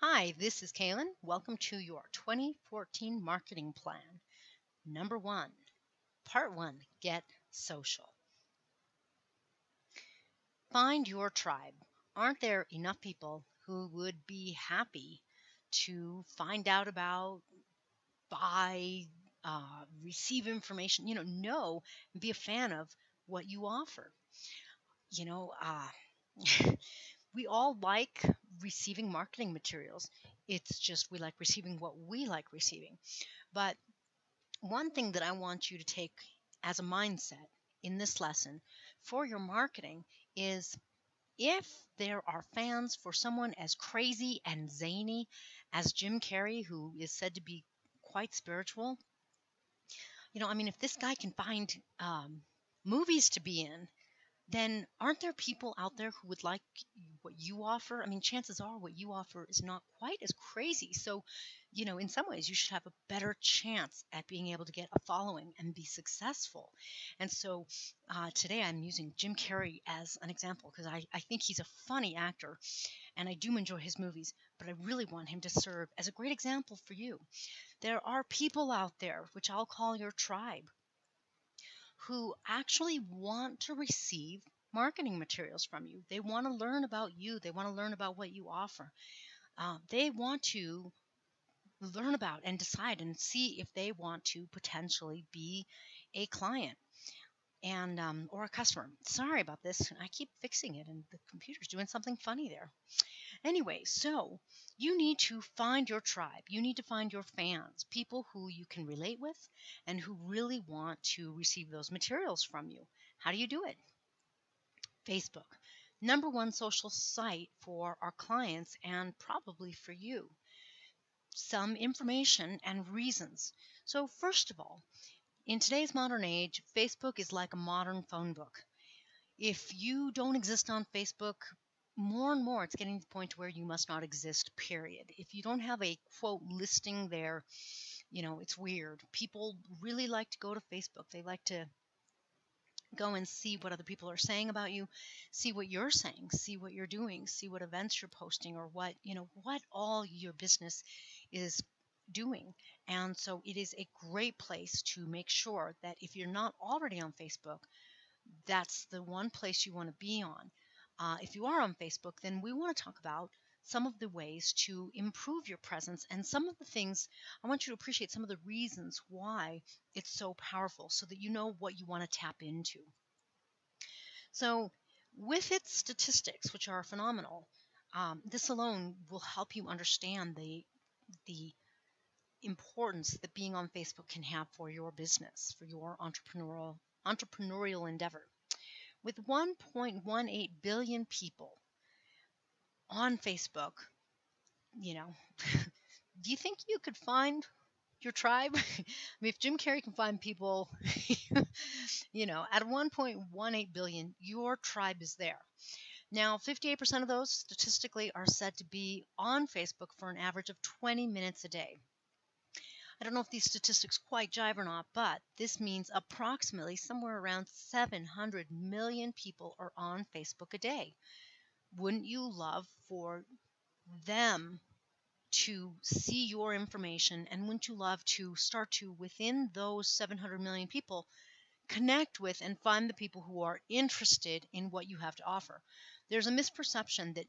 Hi, this is Kaylin. Welcome to your 2014 marketing plan. Number one, part one, get social. Find your tribe. Aren't there enough people who would be happy to find out about, buy, receive information, know and be a fan of what you offer? You know, uh, we all like receiving marketing materials. It's just we like receiving what we like receiving. But one thing that I want you to take as a mindset in this lesson for your marketing is if there are fans for someone as crazy and zany as Jim Carrey, who is said to be quite spiritual, if this guy can find movies to be in, then aren't there people out there who would like what you offer? I mean, chances are what you offer is not quite as crazy. So, in some ways, you should have a better chance at being able to get a following and be successful. And so today I'm using Jim Carrey as an example because I think he's a funny actor and I do enjoy his movies, but I really want him to serve as a great example for you. There are people out there, which I'll call your tribe, who actually want to receive marketing materials from you. They want to learn about you. They want to learn about what you offer. They want to learn about and decide and see if they want to potentially be a client and or a customer. Sorry about this. I keep fixing it, and the computer's doing something funny there. Anyway, so you need to find your tribe. You need to find your fans, people who you can relate with and who really want to receive those materials from you. How do you do it? Facebook, number one social site for our clients and probably for you. Some information and reasons. So, first of all, in today's modern age, Facebook is like a modern phone book. If you don't exist on Facebook, more and more it's getting to the point where you must not exist, period. If you don't have a quote listing there, it's weird. People really like to go to Facebook. They like to go and see what other people are saying about you, see what you're saying, see what you're doing, see what events you're posting or what all your business is doing. And so it is a great place to make sure that if you're not already on Facebook, that's the one place you want to be on. If you are on Facebook, then we want to talk about some of the ways to improve your presence and some of the things. I want you to appreciate some of the reasons why it's so powerful so that you know what you want to tap into. So, with its statistics, which are phenomenal, this alone will help you understand the importance that being on Facebook can have for your business, for your entrepreneurial endeavor. With 1.18 billion people on Facebook, you know, do you think you could find your tribe? I mean, if Jim Carrey can find people, at 1.18 billion, your tribe is there. Now, 58% of those statistically are said to be on Facebook for an average of 20 minutes a day. I don't know if these statistics quite jive or not, but this means approximately somewhere around 700 million people are on Facebook a day. Wouldn't you love for them to see your information, and wouldn't you love to start to, within those 700 million people, connect with and find the people who are interested in what you have to offer? There's a misperception that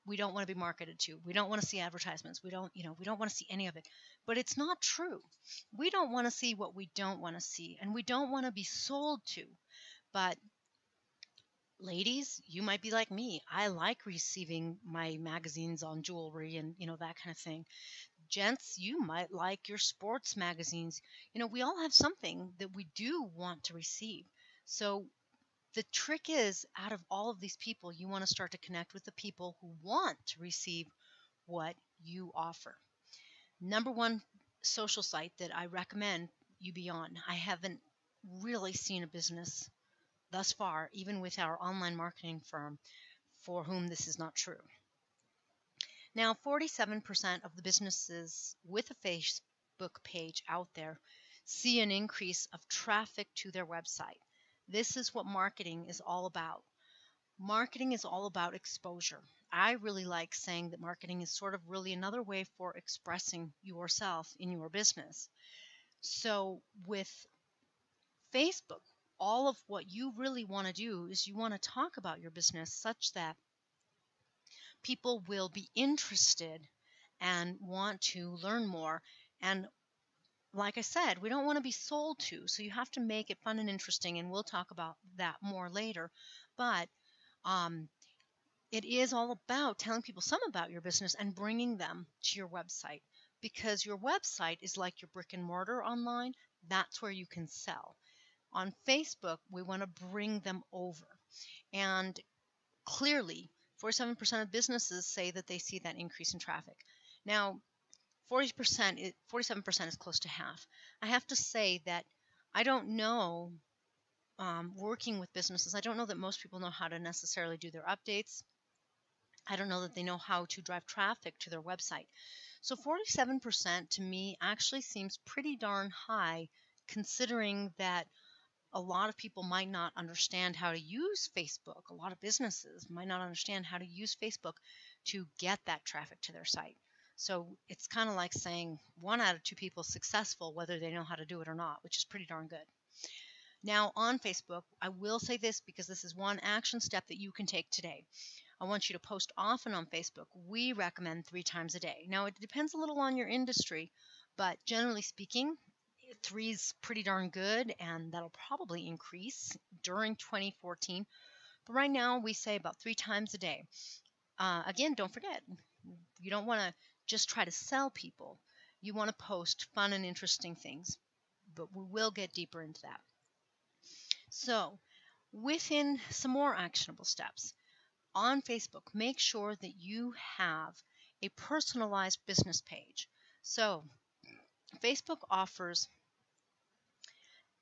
we don't want to be marketed to. We don't want to see advertisements. We don't want to see any of it. But it's not true. We don't want to see what we don't want to see, and we don't want to be sold to. But ladies, you might be like me. I like receiving my magazines on jewelry and that kind of thing. Gents, you might like your sports magazines. We all have something that we do want to receive. So the trick is, out of all of these people, you want to start to connect with the people who want to receive what you offer. Number one social site that I recommend you be on. I haven't really seen a business thus far, even with our online marketing firm, for whom this is not true. Now, 47% of the businesses with a Facebook page out there see an increase of traffic to their website. This is what marketing is all about. Marketing is all about exposure. I really like saying that marketing is sort of really another way for expressing yourself in your business. So with Facebook, all of what you really want to do is you want to talk about your business such that people will be interested and want to learn more. And like I said, we don't want to be sold to, so you have to make it fun and interesting, and we'll talk about that more later. But um, it is all about telling people some about your business and bringing them to your website, because your website is like your brick and mortar online. That's where you can sell. On Facebook, we want to bring them over. And clearly, 47% of businesses say that they see that increase in traffic. Now, 47% is close to half. I have to say that I don't know, working with businesses, I don't know that most people know how to necessarily do their updates. I don't know that they know how to drive traffic to their website. So 47% to me actually seems pretty darn high, considering that a lot of people might not understand how to use Facebook. A lot of businesses might not understand how to use Facebook to get that traffic to their site. So it's kind of like saying 1 out of 2 people successful, whether they know how to do it or not, which is pretty darn good. Now, on Facebook, I will say this because this is one action step that you can take today. I want you to post often on Facebook. We recommend 3 times a day. Now, it depends a little on your industry, but generally speaking, 3 is pretty darn good, and that'll probably increase during 2014. But right now, we say about 3 times a day. Again, don't forget, you don't want to just try to sell people. You want to post fun and interesting things, but we will get deeper into that. So, within some more actionable steps, on Facebook, make sure that you have a personalized business page. So, Facebook offers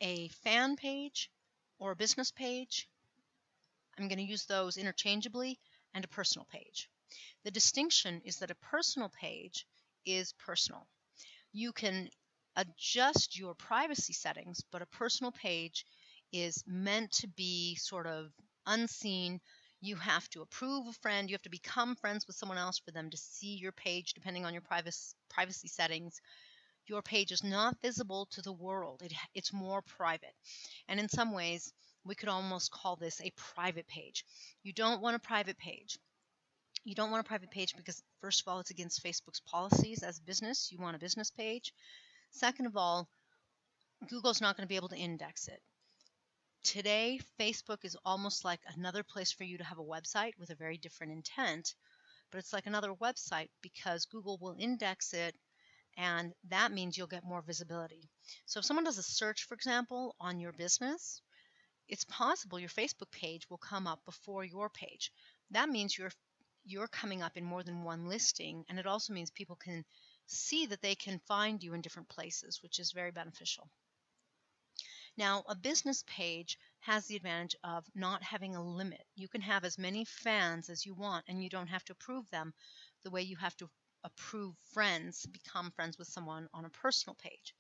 a fan page or a business page. I'm going to use those interchangeably, and a personal page. The distinction is that a personal page is personal. You can adjust your privacy settings, but a personal page is meant to be sort of unseen. You have to approve a friend, you have to become friends with someone else for them to see your page, depending on your privacy settings. Your page is not visible to the world. It's more private. And in some ways, we could almost call this a private page. You don't want a private page. You don't want a private page because, first of all, it's against Facebook's policies as a business. You want a business page. Second of all, Google's not going to be able to index it. Today, Facebook is almost like another place for you to have a website with a very different intent, but it's like another website because Google will index it, and that means you'll get more visibility. So if someone does a search, for example, on your business, it's possible your Facebook page will come up before your page. That means you're coming up in more than one listing, and it also means people can see that they can find you in different places, which is very beneficial. Now, a business page has the advantage of not having a limit. You can have as many fans as you want, and you don't have to approve them the way you have to approve friends, become friends with someone on a personal page.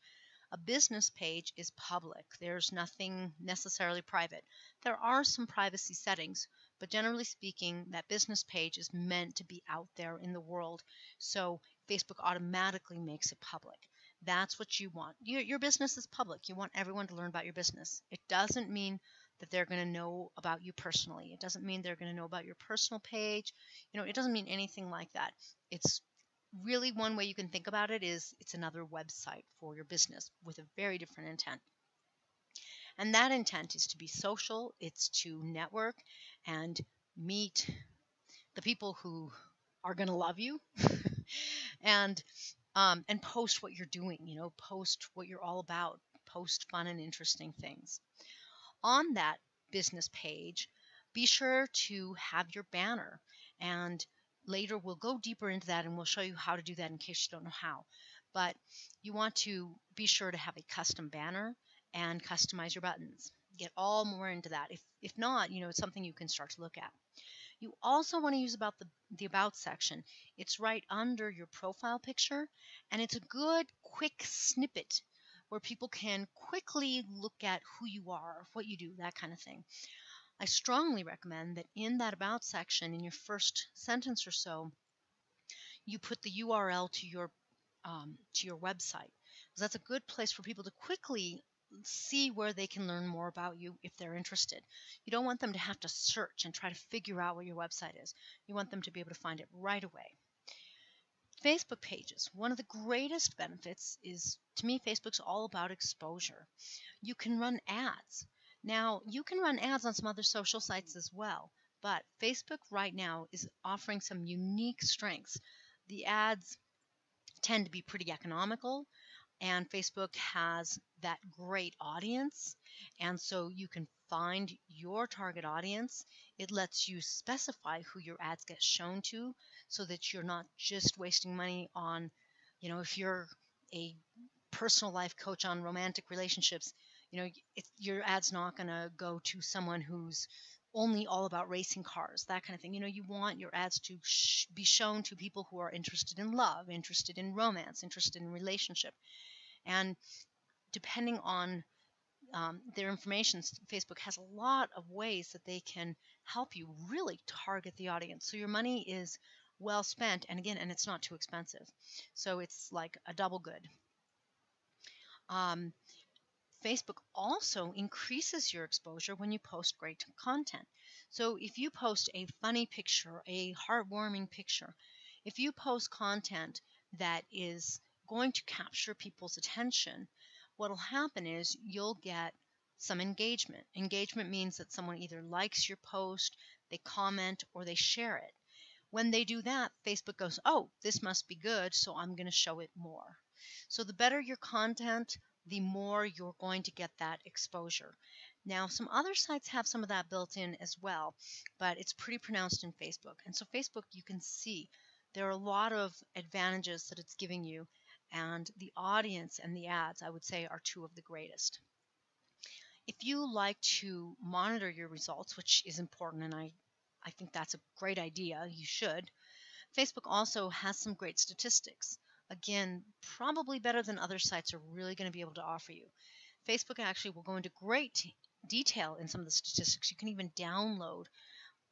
A business page is public. There's nothing necessarily private. There are some privacy settings, but generally speaking, that business page is meant to be out there in the world. So Facebook automatically makes it public. That's what you want. Your business is public. You want everyone to learn about your business. It doesn't mean that they're going to know about you personally. It doesn't mean they're going to know about your personal page. It doesn't mean anything like that. It's really, one way you can think about it is it's another website for your business with a very different intent. And that intent is to be social, it's to network and meet the people who are going to love you and post what you're doing, post what you're all about, post fun and interesting things. On that business page, be sure to have your banner, and later we'll go deeper into that and we'll show you how to do that in case you don't know how. But you want to be sure to have a custom banner and customize your buttons. Get all more into that. If not, it's something you can start to look at. You also want to use the About section. It's right under your profile picture, and it's a good quick snippet where people can quickly look at who you are, what you do, that kind of thing. I strongly recommend that in that about section, in your first sentence or so, you put the URL to your website. 'Cause that's a good place for people to quickly see where they can learn more about you if they're interested. You don't want them to have to search and try to figure out what your website is. You want them to be able to find it right away. Facebook pages. One of the greatest benefits is, to me, Facebook's all about exposure. You can run ads. Now, you can run ads on some other social sites as well, but Facebook right now is offering some unique strengths. The ads tend to be pretty economical, and Facebook has that great audience. And so you can find your target audience. It lets you specify who your ads get shown to so that you're not just wasting money on, if you're a personal life coach on romantic relationships, your ad's not going to go to someone who's only all about racing cars, that kind of thing. You want your ads to be shown to people who are interested in love, interested in romance, interested in relationship. And depending on their information, Facebook has a lot of ways that they can help you really target the audience. So your money is well spent, and it's not too expensive. So it's like a double good. Um, Facebook also increases your exposure when you post great content. So if you post a funny picture, a heartwarming picture, if you post content that is going to capture people's attention, what will happen is you'll get some engagement. Engagement means that someone either likes your post, they comment, or they share it. When they do that, Facebook goes, oh, this must be good, so I'm going to show it more. So the better your content, the more you're going to get that exposure. Now, some other sites have some of that built in as well, but it's pretty pronounced in Facebook. And so Facebook, you can see there are a lot of advantages that it's giving you, and the audience and the ads, I would say, are two of the greatest. If you like to monitor your results, which is important, and I think that's a great idea, you should. Facebook also has some great statistics. Again, probably better than other sites are really going to be able to offer you. Facebook actually will go into great detail in some of the statistics. You can even download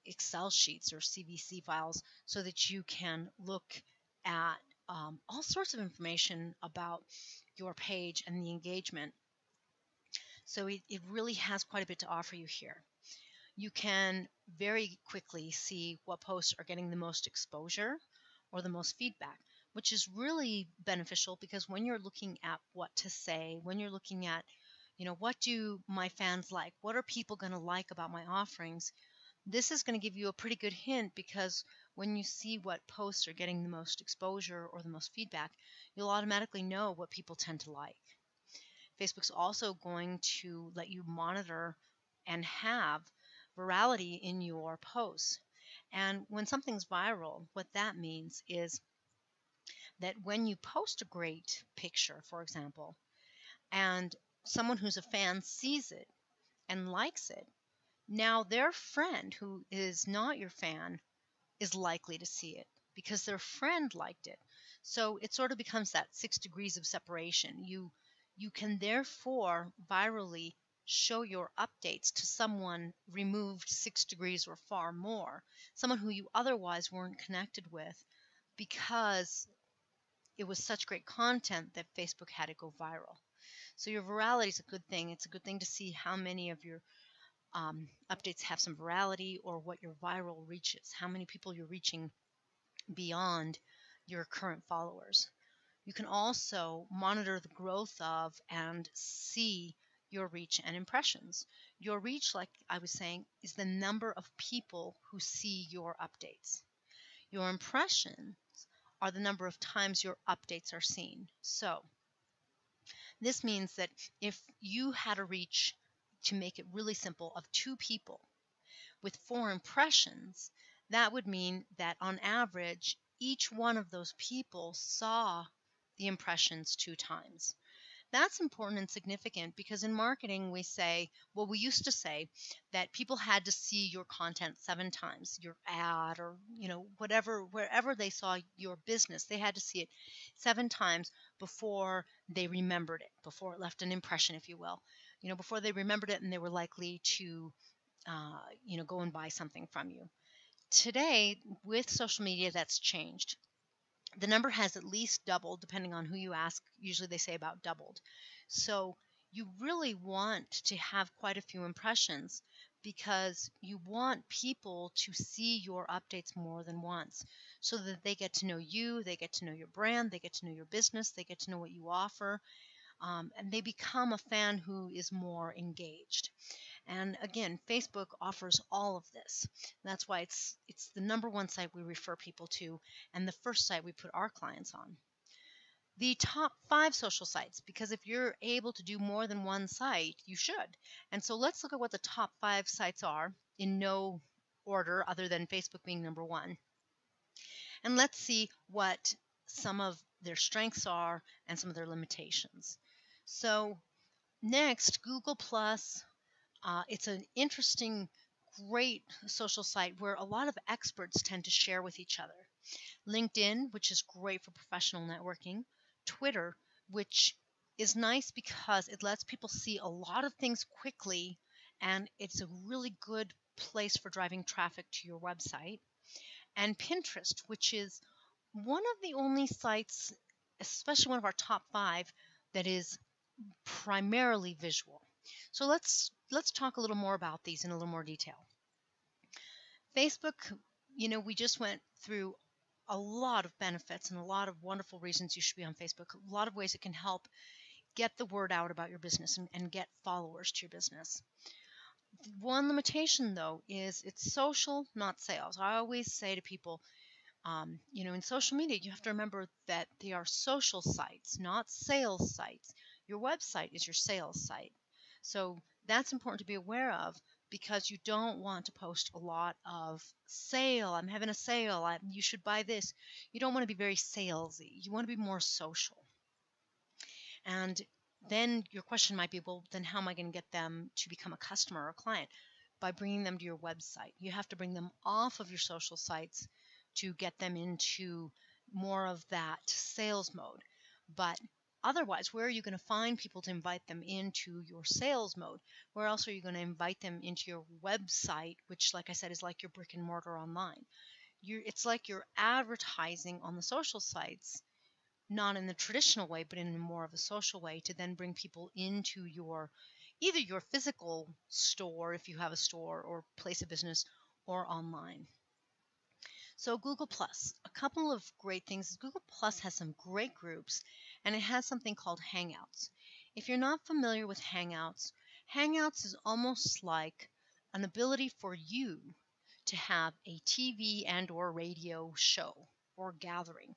Excel sheets or CVC files so that you can look at all sorts of information about your page and the engagement. So it really has quite a bit to offer you here. You can very quickly see what posts are getting the most exposure or the most feedback, which is really beneficial because when you're looking at what to say, when you're looking at, what do my fans like? What are people going to like about my offerings? This is going to give you a pretty good hint because when you see what posts are getting the most exposure or the most feedback, you'll automatically know what people tend to like. Facebook's also going to let you monitor and have virality in your posts. And when something's viral, what that means is that when you post a great picture, for example, and someone who's a fan sees it and likes it, now their friend who is not your fan is likely to see it because their friend liked it. So it sort of becomes that 6 degrees of separation. You can therefore virally show your updates to someone removed 6 degrees or far more, someone who you otherwise weren't connected with because it was such great content that Facebook had it go viral. So your virality is a good thing. It's a good thing to see how many of your updates have some virality or what your viral reach is, how many people you're reaching beyond your current followers. You can also monitor the growth of and see your reach and impressions. Your reach, like I was saying, is the number of people who see your updates. Your impressions are the number of times your updates are seen. So this means that if you had a reach, to make it really simple, of 2 people with 4 impressions, that would mean that on average, each one of those people saw the impressions 2 times. That's important and significant because in marketing we say, well, we used to say that people had to see your content 7 times, your ad or, whatever, wherever they saw your business, they had to see it 7 times before they remembered it, before it left an impression, if you will, before they remembered it and they were likely to go and buy something from you. Today, with social media, that's changed. The number has at least doubled, depending on who you ask. Usually they say about doubled. So you really want to have quite a few impressions because you want people to see your updates more than once so that they get to know you, they get to know your brand, they get to know your business, they get to know what you offer, and they become a fan who is more engaged. And again, Facebook offers all of this. That's why it's the number one site we refer people to and the first site we put our clients on. The top 5 social sites, because if you're able to do more than one site, you should. And so let's look at what the top 5 sites are in no order other than Facebook being number 1. And let's see what some of their strengths are and some of their limitations. So next, Google Plus. It's an interesting, great social site where a lot of experts tend to share with each other. LinkedIn, which is great for professional networking. Twitter, which is nice because it lets people see a lot of things quickly, and it's a really good place for driving traffic to your website. And Pinterest, which is one of the only sites, especially one of our top 5, that is primarily visual. So let's talk a little more about these in a little more detail. Facebook, we just went through a lot of benefits and a lot of wonderful reasons you should be on Facebook. A lot of ways it can help get the word out about your business and get followers to your business. One limitation, though, is it's social, not sales. I always say to people, in social media, you have to remember that they are social sites, not sales sites. Your website is your sales site. So that's important to be aware of because you don't want to post a lot of sale. I'm having a sale. You should buy this. You don't want to be very salesy. You want to be more social. And then your question might be, well, then how am I going to get them to become a customer or a client? By bringing them to your website. You have to bring them off of your social sites to get them into more of that sales mode. But otherwise, where are you going to find people to invite them into your sales mode? Where else are you going to invite them into your website, which, like I said, is like your brick and mortar online? It's like you're advertising on the social sites, not in the traditional way, but in more of a social way to then bring people into either your physical store, if you have a store or place of business, or online. So Google Plus, a couple of great things. Google Plus has some great groups, and it has something called Hangouts. If you're not familiar with Hangouts, Hangouts is almost like an ability for you to have a TV and or radio show or gathering.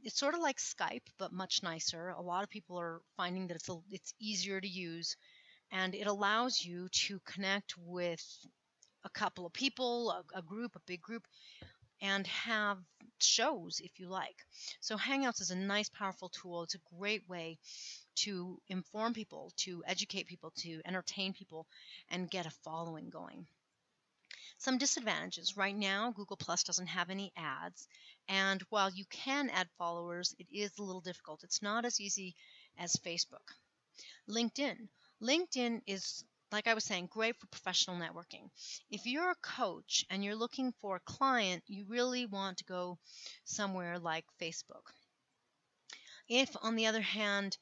It's sort of like Skype, but much nicer. A lot of people are finding that it's easier to use, and it allows you to connect with a couple of people, a group, a big group, and have shows if you like. So Hangouts is a nice, powerful tool. It's a great way to inform people, to educate people, to entertain people, and get a following going. Some disadvantages. Right now, Google Plus doesn't have any ads. And while you can add followers, it is a little difficult. It's not as easy as Facebook. LinkedIn. LinkedIn is, like I was saying, great for professional networking. If you're a coach and you're looking for a client, you really want to go somewhere like Facebook. If, on the other hand,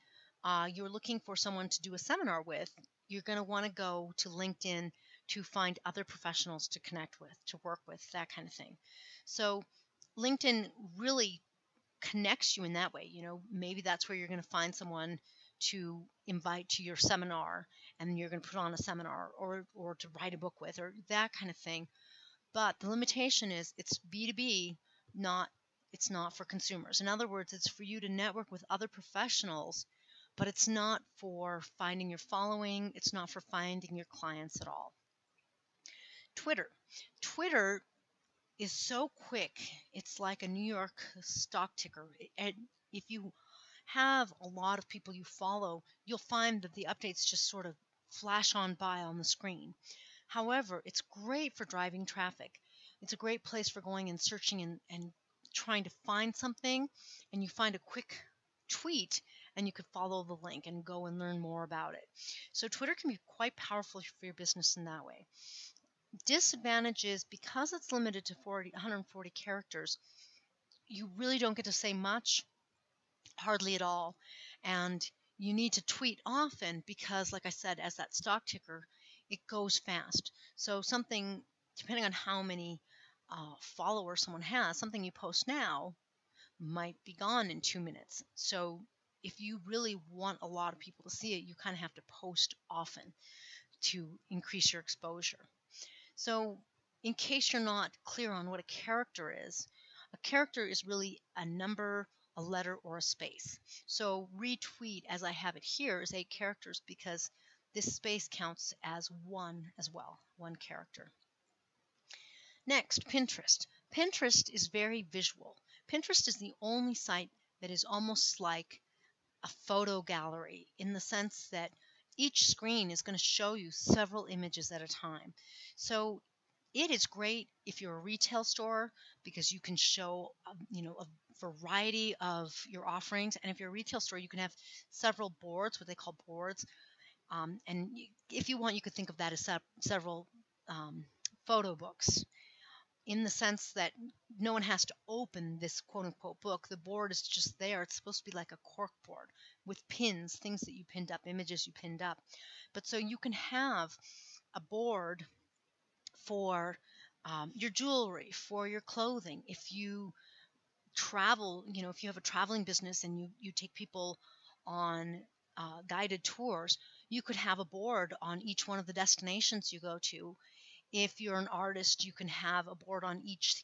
you're looking for someone to do a seminar with, you're going to want to go to LinkedIn to find other professionals to connect with, to work with, that kind of thing. So LinkedIn really connects you in that way. Maybe that's where you're going to find someone to invite to your seminar, and you're going to put on a seminar or to write a book with, or that kind of thing. But the limitation is it's B2B, it's not for consumers. In other words, it's for you to network with other professionals, but it's not for finding your following. It's not for finding your clients at all. Twitter. Twitter is so quick. It's like a New York stock ticker. And if you have a lot of people you follow, you'll find that the updates just sort of flash on by on the screen. However, it's great for driving traffic. It's a great place for going and searching and trying to find something, and you find a quick tweet and you could follow the link and go and learn more about it. So Twitter can be quite powerful for your business in that way. Disadvantage is because it's limited to 140 characters, you really don't get to say much, hardly at all. And you need to tweet often because, like I said, as that stock ticker, it goes fast. So something, depending on how many followers someone has, something you post now might be gone in 2 minutes. So if you really want a lot of people to see it, you kind of have to post often to increase your exposure. So, in case you're not clear on what a character is really a number, a letter, or a space. So, retweet, as I have it here, is 8 characters because this space counts as one as well, one character. Next, Pinterest. Pinterest is very visual. Pinterest is the only site that is almost like a photo gallery in the sense that each screen is going to show you several images at a time. So it is great if you're a retail store because you can show a variety of your offerings. And if you're a retail store, you can have several boards, what they call boards. If you want, you could think of that as several photo books, in the sense that no one has to open this quote unquote book. The board is just there. It's supposed to be like a cork board with pins, things that you pinned up, images you pinned up. But so you can have a board for your jewelry, for your clothing. If you travel, if you have a traveling business and you take people on guided tours, you could have a board on each one of the destinations you go to. If you're an artist, you can have a board on each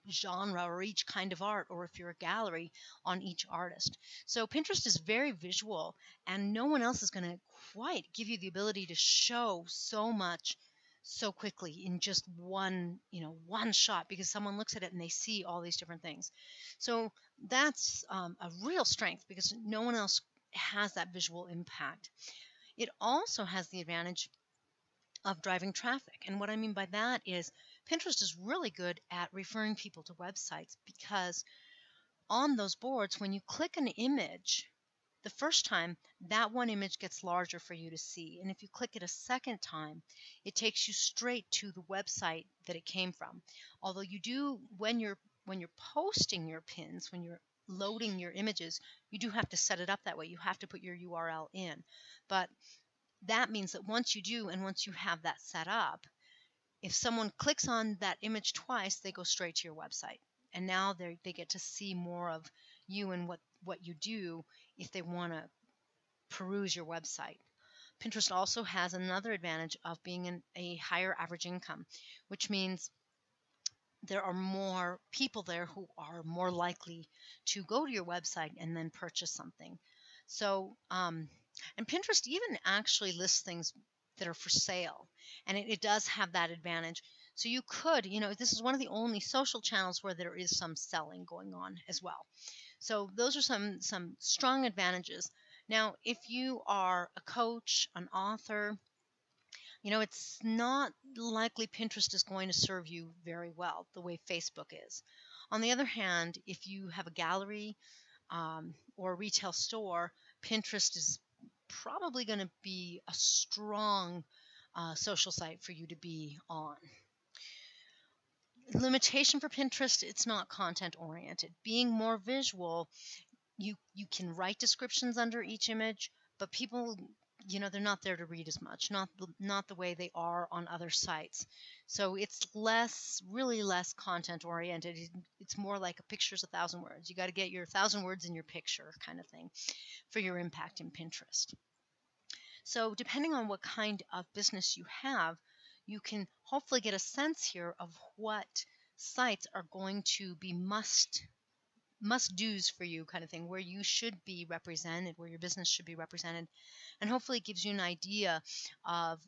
genre or each kind of art, or if you're a gallery, on each artist. So Pinterest is very visual, and no one else is going to quite give you the ability to show so much so quickly in just one shot, because someone looks at it and they see all these different things. So that's a real strength because no one else has that visual impact. It also has the advantage of driving traffic. And what I mean by that is Pinterest is really good at referring people to websites because on those boards, when you click an image, the first time, that one image gets larger for you to see. And if you click it a second time, it takes you straight to the website that it came from. Although you do, when you're posting your pins, when you're loading your images, you do have to set it up that way. You have to put your URL in. But that means that once you do, and once you have that set up, if someone clicks on that image twice, they go straight to your website. And now they get to see more of you and what you do if they want to peruse your website. Pinterest also has another advantage of being a higher average income, which means there are more people there who are more likely to go to your website and then purchase something. So, and Pinterest even actually lists things that are for sale, and it does have that advantage. So you could, this is one of the only social channels where there is some selling going on as well. So those are some strong advantages. Now, if you are a coach, an author, it's not likely Pinterest is going to serve you very well the way Facebook is. On the other hand, if you have a gallery or a retail store, Pinterest is probably going to be a strong social site for you to be on. Limitation for Pinterest, it's not content oriented. Being more visual, you can write descriptions under each image, but people, they're not there to read as much, not the way they are on other sites. So it's really less content oriented. It's more like a picture's 1,000 words. You got to get your 1,000 words in your picture kind of thing for your impact in Pinterest. So depending on what kind of business you have, you can hopefully get a sense here of what sites are going to be must do's for you, kind of thing, where you should be represented, where your business should be represented. And hopefully it gives you an idea of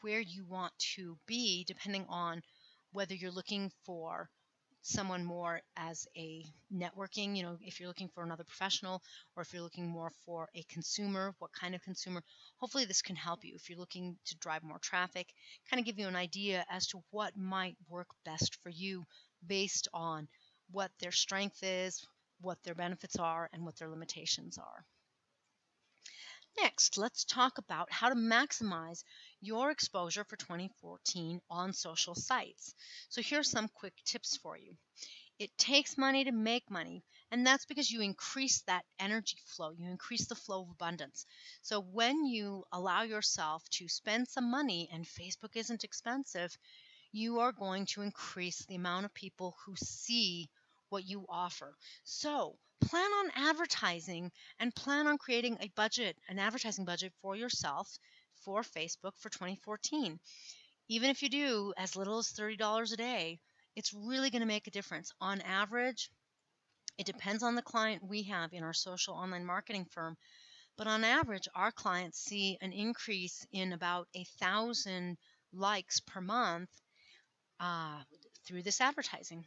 where you want to be, depending on whether you're looking for someone more as a networking, if you're looking for another professional, or if you're looking more for a consumer, what kind of consumer. Hopefully this can help you if you're looking to drive more traffic, kind of give you an idea as to what might work best for you based on what their strength is, what their benefits are, and what their limitations are. Next, let's talk about how to maximize your exposure for 2014 on social sites. So, here's some quick tips for you. It takes money to make money, and that's because you increase that energy flow. You increase the flow of abundance. So, when you allow yourself to spend some money, and Facebook isn't expensive, you are going to increase the amount of people who see what you offer. So, plan on advertising and plan on creating a budget, an advertising budget for yourself for Facebook for 2014. Even if you do as little as $30 a day, it's really going to make a difference. On average, it depends on the client we have in our social online marketing firm, but on average, our clients see an increase in about 1,000 likes per month uh, through this advertising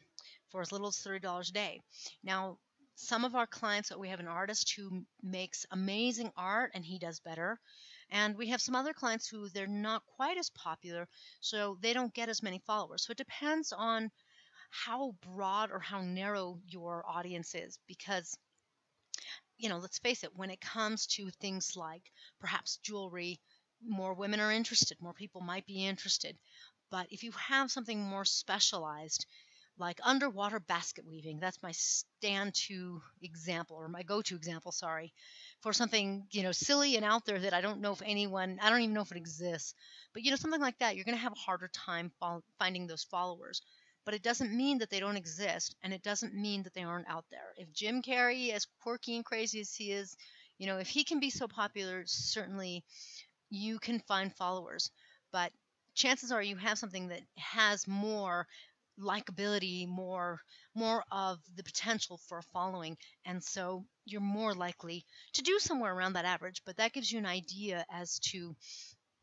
for as little as $30 a day. Now, some of our clients, we have an artist who makes amazing art and he does better. And we have some other clients who they're not quite as popular, so they don't get as many followers. So it depends on how broad or how narrow your audience is because let's face it, when it comes to things like perhaps jewelry, more women are interested, more people might be interested. But if you have something more specialized, like underwater basket weaving, that's my stand to example, or my go to example, sorry, for something, silly and out there that I don't even know if it exists. But, something like that, you're going to have a harder time finding those followers. But it doesn't mean that they don't exist, and it doesn't mean that they aren't out there. If Jim Carrey, as quirky and crazy as he is, if he can be so popular, certainly you can find followers. But chances are you have something that has more likability, more of the potential for a following, and so you're more likely to do somewhere around that average. But that gives you an idea as to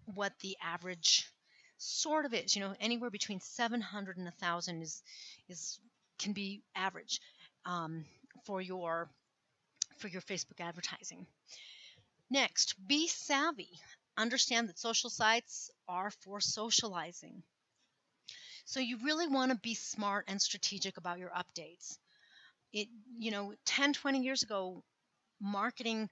what the average sort of is. Anywhere between 700 and 1,000 is can be average um, for your Facebook advertising. Next, be savvy. Understand that social sites are for socializing. So you really want to be smart and strategic about your updates. It, 10, 20 years ago, marketing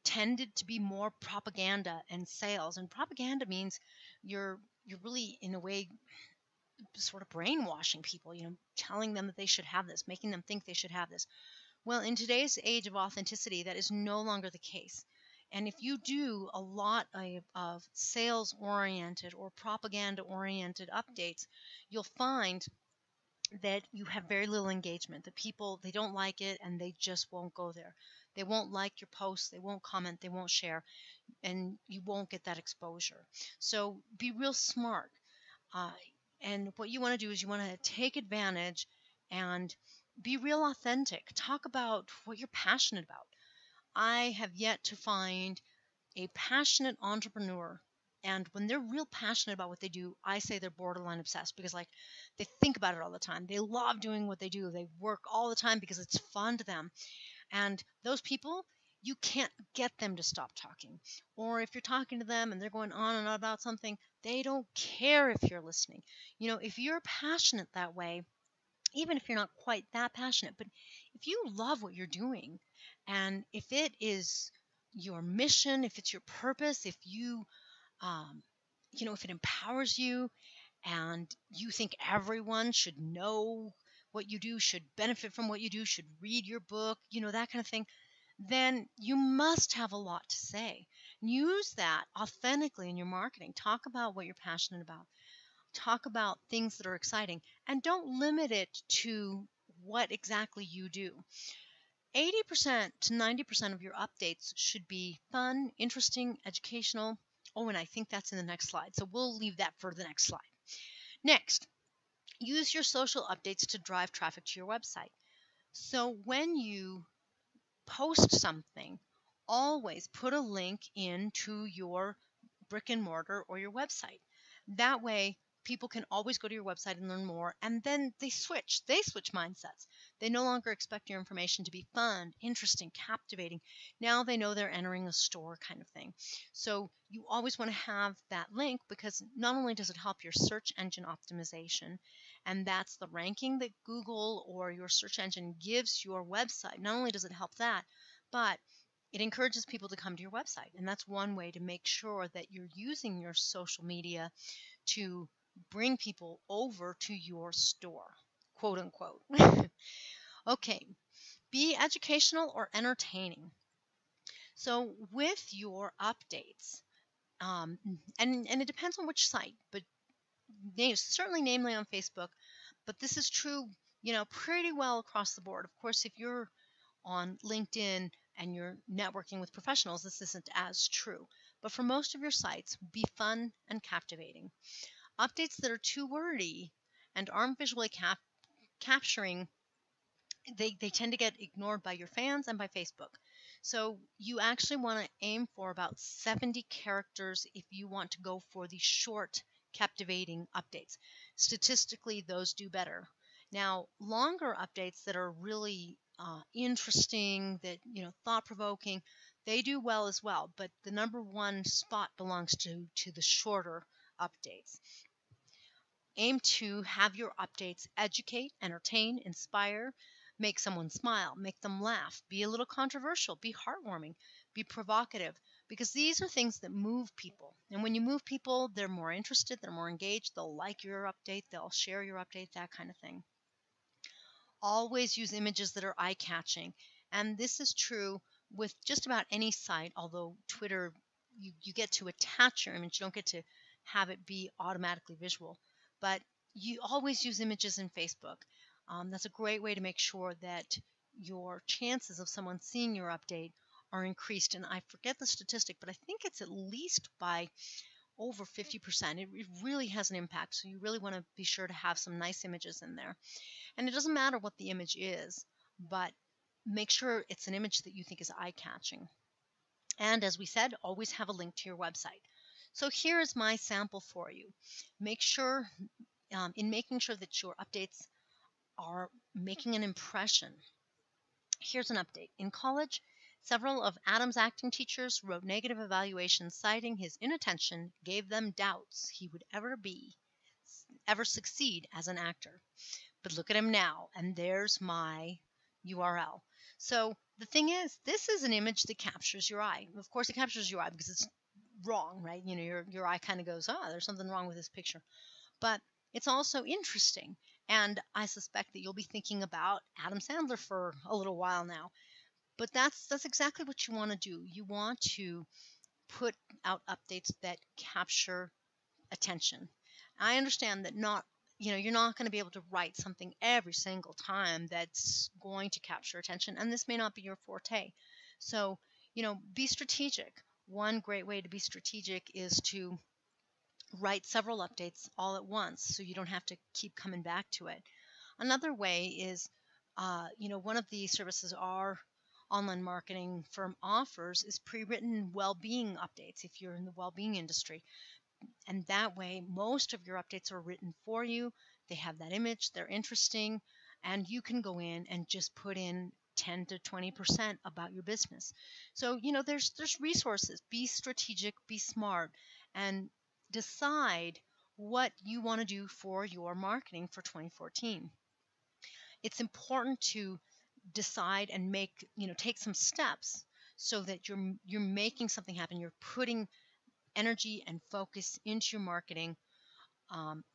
tended to be more propaganda and sales. And propaganda means you're really in a way sort of brainwashing people, telling them that they should have this, making them think they should have this. Well, in today's age of authenticity, that is no longer the case. And if you do a lot of sales oriented or propaganda oriented updates, you'll find that you have very little engagement. The people, they don't like it and they just won't go there. They won't like your posts, they won't comment, they won't share, and you won't get that exposure. So be real smart. Uh, and what you want to do is you want to take advantage and be real authentic. Talk about what you're passionate about. I have yet to find a passionate entrepreneur. And when they're real passionate about what they do, I say they're borderline obsessed because, like, they think about it all the time. They love doing what they do. They work all the time because it's fun to them. And those people, you can't get them to stop talking. Or if you're talking to them and they're going on and on about something, they don't care if you're listening. If you're passionate that way, even if you're not quite that passionate, but if you love what you're doing and if it is your mission, if it's your purpose, if um, if it empowers you and you think everyone should know what you do, should benefit from what you do, should read your book, that kind of thing, then you must have a lot to say. Use that authentically in your marketing. Talk about what you're passionate about. Talk about things that are exciting and don't limit it to what exactly you do. 80% to 90% of your updates should be fun, interesting, educational. Oh, and I think that's in the next slide. So we'll leave that for the next slide. Next, use your social updates to drive traffic to your website. So when you post something, always put a link into your brick and mortar or your website. That way, people can always go to your website and learn more. And then they switch. They switch mindsets. They no longer expect your information to be fun, interesting, captivating. Now they know they're entering a store kind of thing. So you always want to have that link because not only does it help your search engine optimization, and that's the ranking that Google or your search engine gives your website. Not only does it help that, but It encourages people to come to your website. And that's one way to make sure that you're using your social media to bring people over to your store, quote unquote. Okay, be educational or entertaining. So with your updates, um, and it depends on which site, but certainly namely on Facebook, but this is true, pretty well across the board. Of course, if you're on LinkedIn and you're networking with professionals, this isn't as true. But for most of your sites, be fun and captivating. Updates that are too wordy and aren't visually capturing, they tend to get ignored by your fans and by Facebook. So you actually want to aim for about 70 characters if you want to go for the short, captivating updates. Statistically, those do better. Now, longer updates that are really interesting, that thought provoking, they do well as well. But the number one spot belongs to the shorter updates. Aim to have your updates educate, entertain, inspire, make someone smile, make them laugh, be a little controversial, be heartwarming, be provocative, because these are things that move people. And when you move people, they're more interested, they're more engaged, they'll like your update, they'll share your update, that kind of thing. Always use images that are eye-catching. And this is true with just about any site, although Twitter, you get to attach your image, you don't get to have it be automatically visual. But you always use images in Facebook. That's a great way to make sure that your chances of someone seeing your update are increased. And I forget the statistic, but I think it's at least by over 50%. It really has an impact. So you really want to be sure to have some nice images in there. And it doesn't matter what the image is, but make sure it's an image that you think is eye-catching. And as we said, always have a link to your website. So here is my sample for you. Make sure, in making sure that your updates are making an impression. Here's an update. In college, several of Adam's acting teachers wrote negative evaluations citing his inattention gave them doubts he would ever succeed as an actor. But look at him now, and there's my URL. So the thing is, this is an image that captures your eye. Of course, it captures your eye because it's wrong, right? Your eye kind of goes, there's something wrong with this picture. But it's also interesting, and I suspect that you'll be thinking about Adam Sandler for a little while now. But that's exactly what you want to do. You want to put out updates that capture attention. I understand that you're not going to be able to write something every single time that's going to capture attention, and this may not be your forte. So, be strategic. One great way to be strategic is to write several updates all at once so you don't have to keep coming back to it. Another way is, one of the services our online marketing firm offers is pre-written well-being updates if you're in the well-being industry. And that way, most of your updates are written for you. They have that image, they're interesting, and you can go in and just put in 10 to 20% about your business. So, there's resources. Be strategic, be smart, and decide what you want to do for your marketing for 2014. It's important to decide and take some steps so that you're making something happen. You're putting energy and focus into your marketing.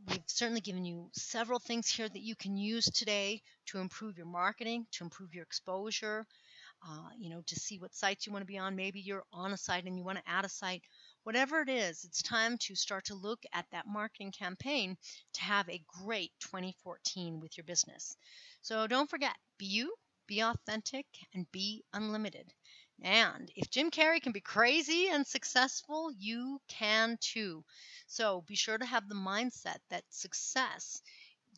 We've certainly given you several things here that you can use today to improve your marketing, to improve your exposure, to see what sites you want to be on. Maybe you're on a site and you want to add a site. Whatever it is, it's time to start to look at that marketing campaign to have a great 2014 with your business. So don't forget, be you, be authentic, and be unlimited. And if Jim Carrey can be crazy and successful, you can too. So be sure to have the mindset that success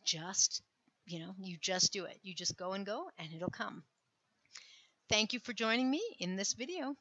just, you just do it. You just go and go and it'll come. Thank you for joining me in this video.